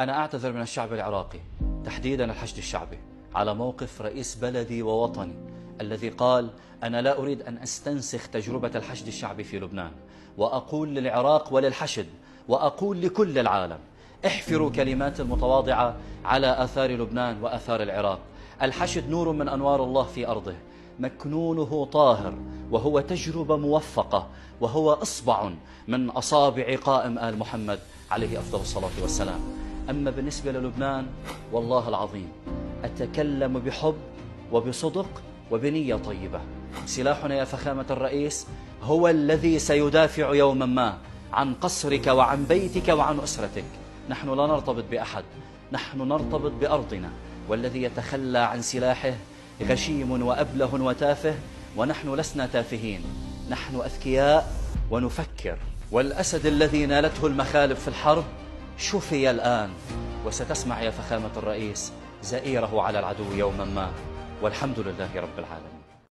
أنا أعتذر من الشعب العراقي، تحديدا الحشد الشعبي، على موقف رئيس بلدي ووطني الذي قال: أنا لا أريد أن أستنسخ تجربة الحشد الشعبي في لبنان، وأقول للعراق وللحشد وأقول لكل العالم: احفروا كلمات المتواضعة على آثار لبنان وآثار العراق. الحشد نور من أنوار الله في أرضه، مكنونه طاهر، وهو تجربة موفقة، وهو إصبع من أصابع قائم آل محمد عليه أفضل الصلاة والسلام. أما بالنسبة للبنان، والله العظيم أتكلم بحب وبصدق وبنية طيبة. سلاحنا يا فخامة الرئيس هو الذي سيدافع يوما ما عن قصرك وعن بيتك وعن أسرتك. نحن لا نرتبط بأحد، نحن نرتبط بأرضنا، والذي يتخلى عن سلاحه غشيم وأبله وتافه، ونحن لسنا تافهين، نحن أذكياء ونفكر. والأسد الذي نالته المخالب في الحرب شفي الآن، وستسمع يا فخامة الرئيس زئيره على العدو يوما ما، والحمد لله رب العالمين.